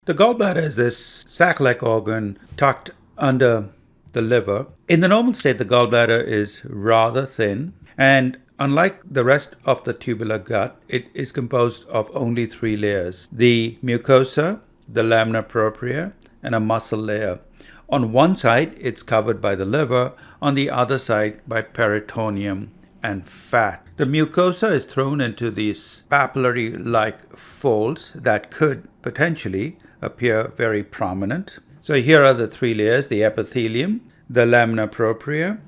The gallbladder is this sac-like organ tucked under the liver. In the normal state, the gallbladder is rather thin, and unlike the rest of the tubular gut, it is composed of only three layers: the mucosa, the lamina propria, and a muscle layer. On one side, it's covered by the liver, on the other side by peritoneum and fat. The mucosa is thrown into these papillary-like folds that could potentially appear very prominent. So here are the three layers: the epithelium, the lamina propria,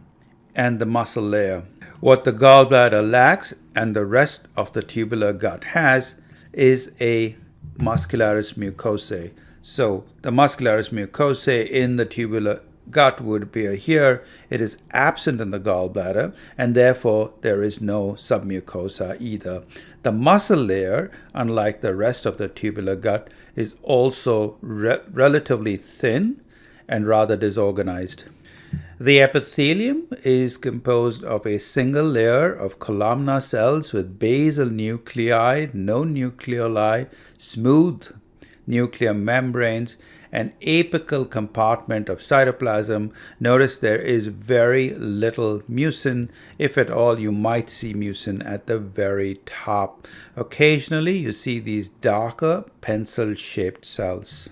and the muscle layer. What the gallbladder lacks and the rest of the tubular gut has is a muscularis mucosae. So the muscularis mucosae in the tubular gut would appear here. It is absent in the gallbladder, and therefore there is no submucosa either. The muscle layer, unlike the rest of the tubular gut, is also relatively thin and rather disorganized. The epithelium is composed of a single layer of columnar cells with basal nuclei, no nucleoli, smooth nuclear membranes, an apical compartment of cytoplasm. Notice there is very little mucin. If at all, you might see mucin at the very top. Occasionally, you see these darker pencil-shaped cells.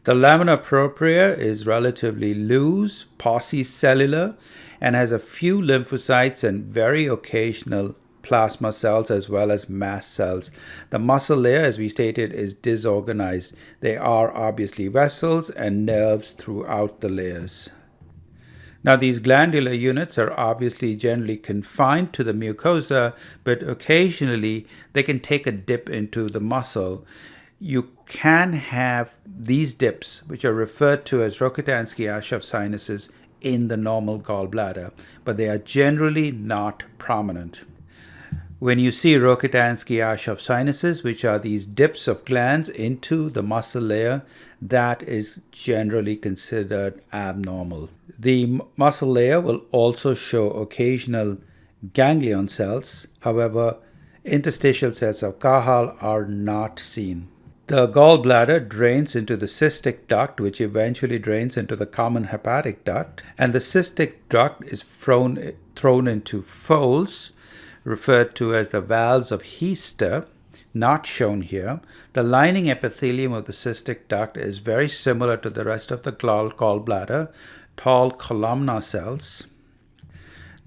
The lamina propria is relatively loose, paucicellular, and has a few lymphocytes and very occasional plasma cells as well as mast cells. The muscle layer, as we stated, is disorganized. There are obviously vessels and nerves throughout the layers. Now, these glandular units are obviously generally confined to the mucosa, but occasionally they can take a dip into the muscle. You can have these dips, which are referred to as Rokitansky-Aschoff sinuses, in the normal gallbladder, but they are generally not prominent. When you see Rokitansky-Aschoff sinuses, which are these dips of glands into the muscle layer, that is generally considered abnormal. The muscle layer will also show occasional ganglion cells. However, interstitial cells of Cajal are not seen. The gallbladder drains into the cystic duct, which eventually drains into the common hepatic duct, and the cystic duct is thrown into folds, referred to as the valves of Hester, not shown here. The lining epithelium of the cystic duct is very similar to the rest of the gallbladder, tall columnar cells.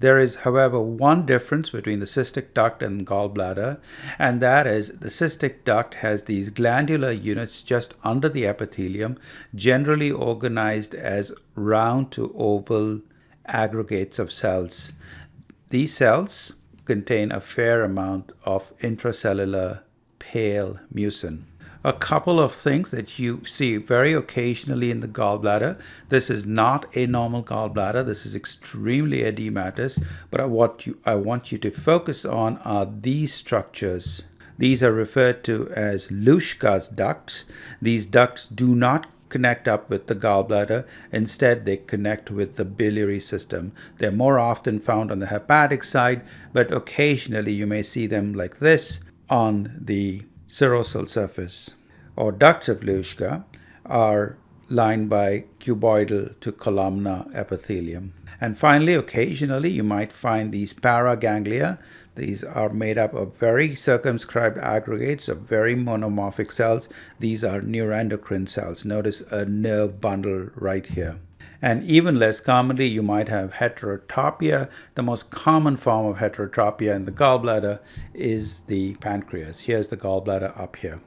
There is, however, one difference between the cystic duct and gallbladder, and that is the cystic duct has these glandular units just under the epithelium, generally organized as round to oval aggregates of cells. These cells contain a fair amount of intracellular pale mucin. A couple of things that you see very occasionally in the gallbladder. This is not a normal gallbladder. This is extremely edematous, but what I want you to focus on are these structures. These are referred to as Lushcast ducts. These ducts do not connect up with the gallbladder. Instead, they connect with the biliary system. They're more often found on the hepatic side, but occasionally you may see them like this on the serosal surface. Or ducts of Lushka are lined by cuboidal to columnar epithelium. And finally, occasionally you might find these paraganglia. These are made up of very circumscribed aggregates of very monomorphic cells. These are neuroendocrine cells. Notice a nerve bundle right here. And even less commonly, you might have heterotropia. The most common form of heterotropia in the gallbladder is the pancreas. Here's the gallbladder up here.